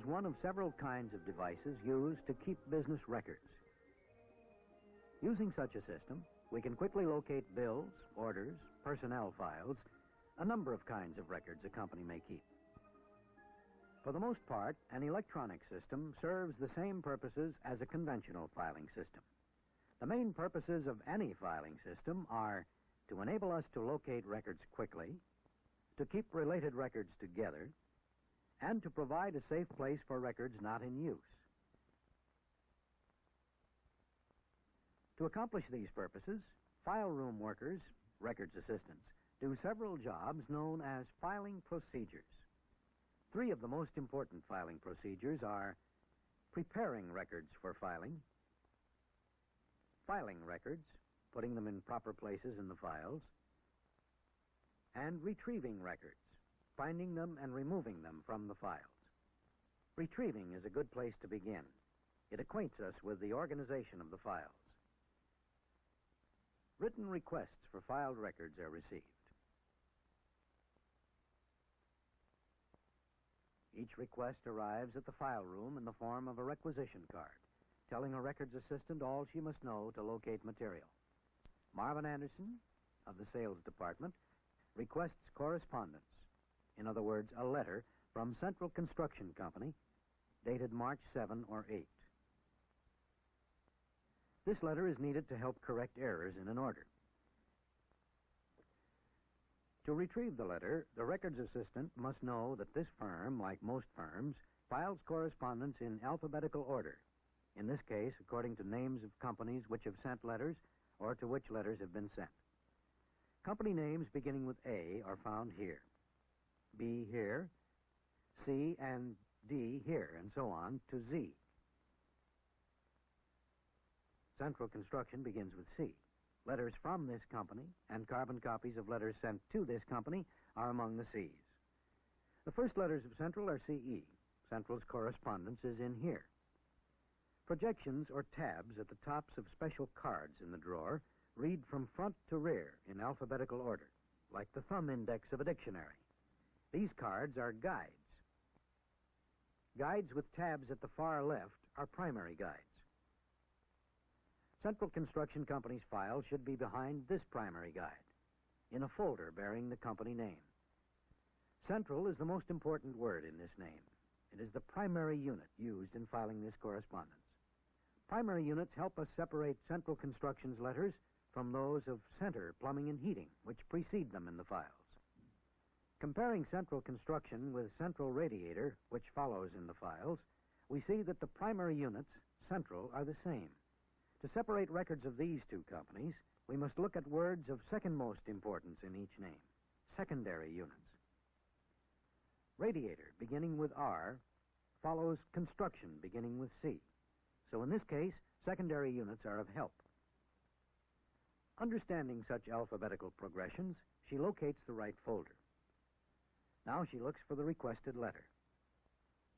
is one of several kinds of devices used to keep business records. Using such a system, we can quickly locate bills, orders, personnel files, a number of kinds of records a company may keep. For the most part, an electronic system serves the same purposes as a conventional filing system. The main purposes of any filing system are to enable us to locate records quickly, to keep related records together, and to provide a safe place for records not in use. To accomplish these purposes, file room workers, records assistants, do several jobs known as filing procedures. Three of the most important filing procedures are preparing records for filing, filing records, putting them in proper places in the files, and retrieving records, finding them and removing them from the files. Retrieving is a good place to begin. It acquaints us with the organization of the files. Written requests for filed records are received. Each request arrives at the file room in the form of a requisition card, telling a records assistant all she must know to locate material. Marvin Anderson, of the sales department, requests correspondence, in other words, a letter from Central Construction Company, dated March 7 or 8. This letter is needed to help correct errors in an order. To retrieve the letter, the records assistant must know that this firm, like most firms, files correspondence in alphabetical order, in this case, according to names of companies which have sent letters or to which letters have been sent. Company names beginning with A are found here, B here, C and D here, and so on to Z. Central Construction begins with C. Letters from this company and carbon copies of letters sent to this company are among the C's. The first letters of Central are CE. Central's correspondence is in here. Projections or tabs at the tops of special cards in the drawer read from front to rear in alphabetical order, like the thumb index of a dictionary. These cards are guides. Guides with tabs at the far left are primary guides. Central Construction Company's file should be behind this primary guide, in a folder bearing the company name. Central is the most important word in this name. It is the primary unit used in filing this correspondence. Primary units help us separate Central Construction's letters from those of Center Plumbing and Heating, which precede them in the files. Comparing Central Construction with Central Radiator, which follows in the files, we see that the primary units, Central, are the same. To separate records of these two companies, we must look at words of second most importance in each name, secondary units. Radiator, beginning with R, follows construction, beginning with C. So in this case, secondary units are of help. Understanding such alphabetical progressions, she locates the right folder. Now she looks for the requested letter.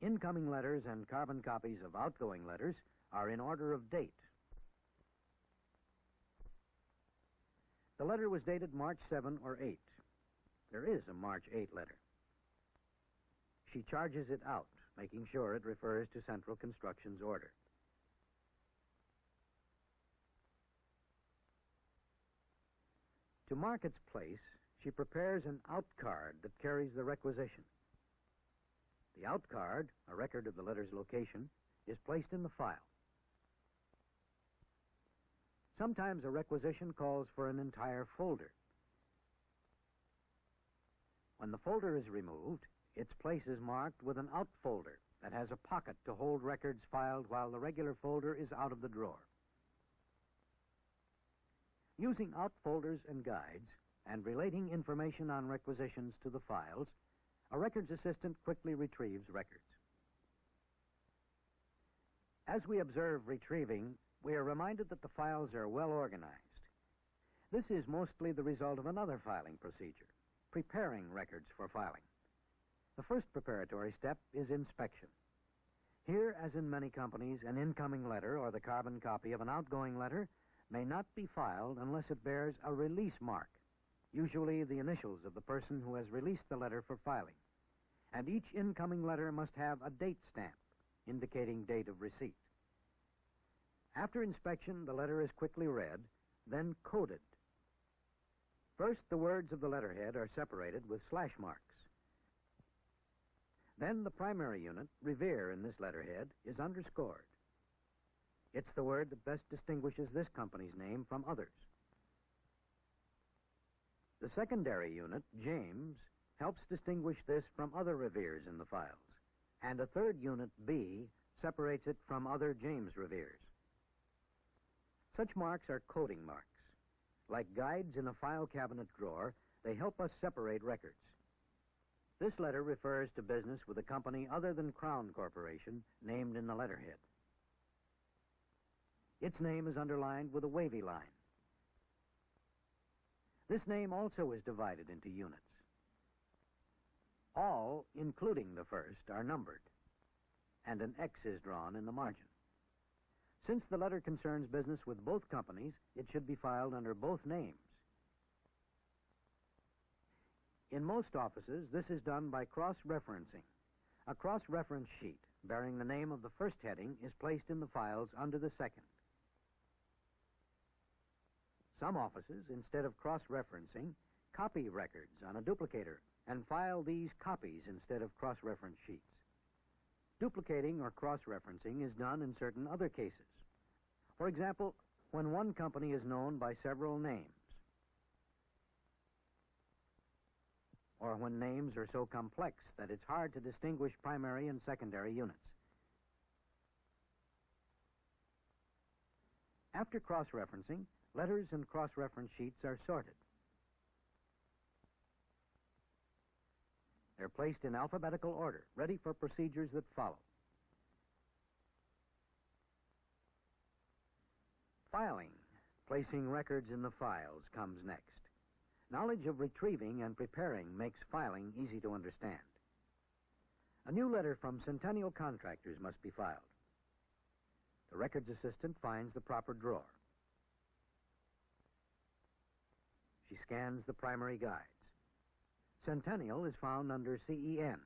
Incoming letters and carbon copies of outgoing letters are in order of date. The letter was dated March 7 or 8. There is a March 8 letter. She charges it out, making sure it refers to Central Construction's order. To mark its place, she prepares an out card that carries the requisition. The out card, a record of the letter's location, is placed in the file. Sometimes a requisition calls for an entire folder. When the folder is removed, its place is marked with an out folder that has a pocket to hold records filed while the regular folder is out of the drawer. Using out folders and guides and relating information on requisitions to the files, a records assistant quickly retrieves records. As we observe retrieving, we are reminded that the files are well organized. This is mostly the result of another filing procedure, preparing records for filing. The first preparatory step is inspection. Here, as in many companies, an incoming letter or the carbon copy of an outgoing letter may not be filed unless it bears a release mark, usually the initials of the person who has released the letter for filing. and each incoming letter must have a date stamp indicating date of receipt. After inspection, the letter is quickly read, then coded. First, the words of the letterhead are separated with slash marks. Then the primary unit, Revere in this letterhead, is underscored. It's the word that best distinguishes this company's name from others. The secondary unit, James, helps distinguish this from other Reveres in the files, and a third unit, B, separates it from other James Reveres. Such marks are coding marks. Like guides in a file cabinet drawer, they help us separate records. This letter refers to business with a company other than Crown Corporation, named in the letterhead. Its name is underlined with a wavy line. This name also is divided into units. All, including the first, are numbered, and an X is drawn in the margin. Since the letter concerns business with both companies, it should be filed under both names. In most offices, this is done by cross-referencing. A cross-reference sheet bearing the name of the first heading is placed in the files under the second. Some offices, instead of cross-referencing, copy records on a duplicator and file these copies instead of cross-reference sheets. Duplicating or cross-referencing is done in certain other cases. For example, when one company is known by several names, or when names are so complex that it's hard to distinguish primary and secondary units. After cross-referencing, letters and cross-reference sheets are sorted. They're placed in alphabetical order, ready for procedures that follow. Filing, placing records in the files, comes next. Knowledge of retrieving and preparing makes filing easy to understand. A new letter from Centennial Contractors must be filed. The records assistant finds the proper drawer. She scans the primary guides. Centennial is found under CEN.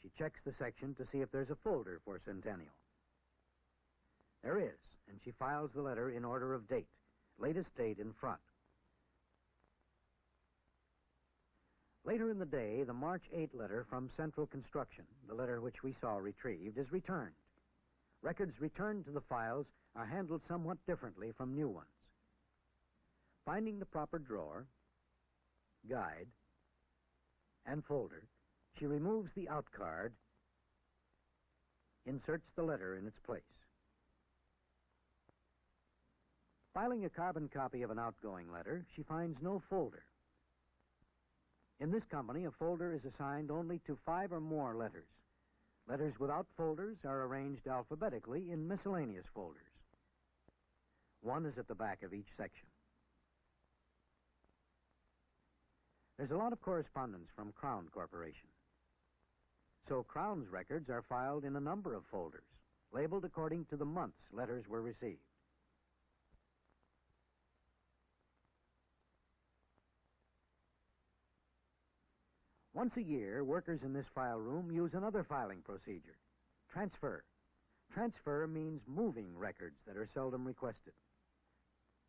She checks the section to see if there's a folder for Centennial. There is, and she files the letter in order of date, latest date in front. Later in the day, the March 8 letter from Central Construction, the letter which we saw retrieved, is returned. Records returned to the files are handled somewhat differently from new ones. Finding the proper drawer, guide, and folder, she removes the out card, inserts the letter in its place. Filing a carbon copy of an outgoing letter, she finds no folder. In this company, a folder is assigned only to 5 or more letters. Letters without folders are arranged alphabetically in miscellaneous folders. One is at the back of each section. There's a lot of correspondence from Crown Corporation. So Crown's records are filed in a number of folders, labeled according to the months letters were received. Once a year, workers in this file room use another filing procedure, transfer. Transfer means moving records that are seldom requested.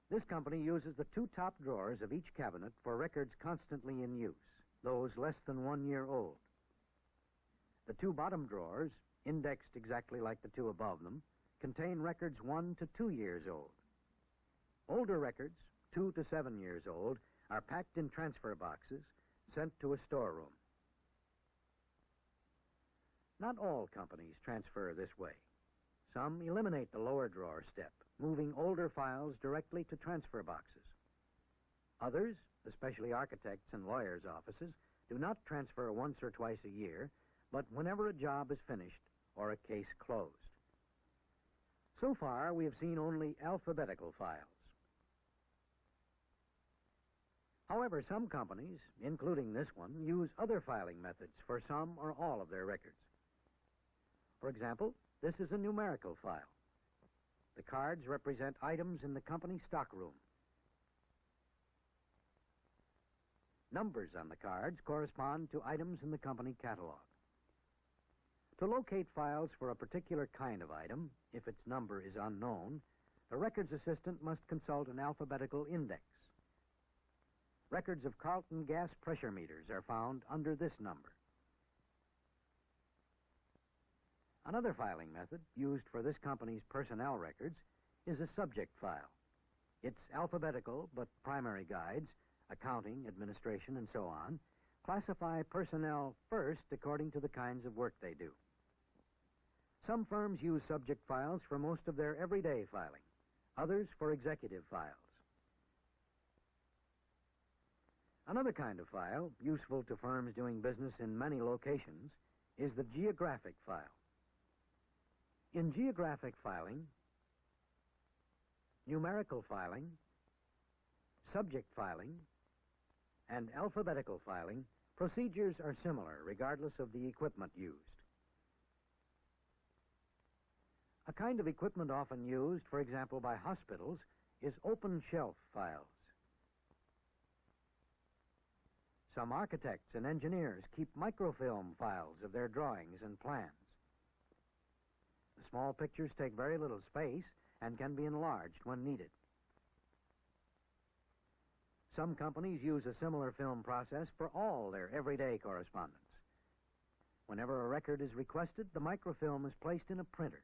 This company uses the 2 top drawers of each cabinet for records constantly in use, those less than 1 year old. The 2 bottom drawers, indexed exactly like the 2 above them, contain records 1 to 2 years old. Older records, 2 to 7 years old, are packed in transfer boxes, sent to a storeroom. Not all companies transfer this way. Some eliminate the lower drawer step, moving older files directly to transfer boxes. Others, especially architects and lawyers' offices, do not transfer once or twice a year, but whenever a job is finished or a case closed. So far, we have seen only alphabetical files. However, some companies, including this one, use other filing methods for some or all of their records. For example, this is a numerical file. The cards represent items in the company stockroom. Numbers on the cards correspond to items in the company catalog. To locate files for a particular kind of item, if its number is unknown, the records assistant must consult an alphabetical index. Records of Carlton gas pressure meters are found under this number. Another filing method used for this company's personnel records is a subject file. Its alphabetical but primary guides, accounting, administration, and so on, classify personnel first according to the kinds of work they do. Some firms use subject files for most of their everyday filing, others for executive files. Another kind of file, useful to firms doing business in many locations, is the Geographic File. In geographic filing, numerical filing, subject filing, and alphabetical filing, procedures are similar regardless of the equipment used. A kind of equipment often used, for example, by hospitals, is open shelf files. Some architects and engineers keep microfilm files of their drawings and plans. The small pictures take very little space and can be enlarged when needed. Some companies use a similar film process for all their everyday correspondence. Whenever a record is requested, the microfilm is placed in a printer.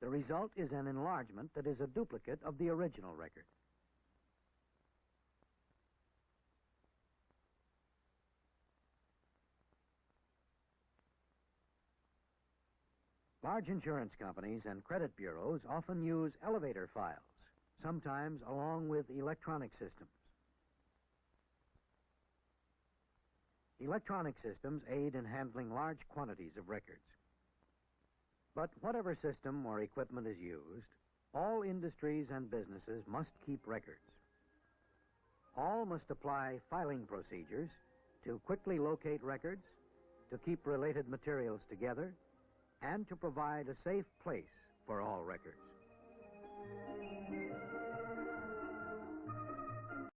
The result is an enlargement that is a duplicate of the original record. Large insurance companies and credit bureaus often use elevator files, sometimes along with electronic systems. Electronic systems aid in handling large quantities of records. But whatever system or equipment is used, all industries and businesses must keep records. All must apply filing procedures to quickly locate records, to keep related materials together, and to provide a safe place for all records.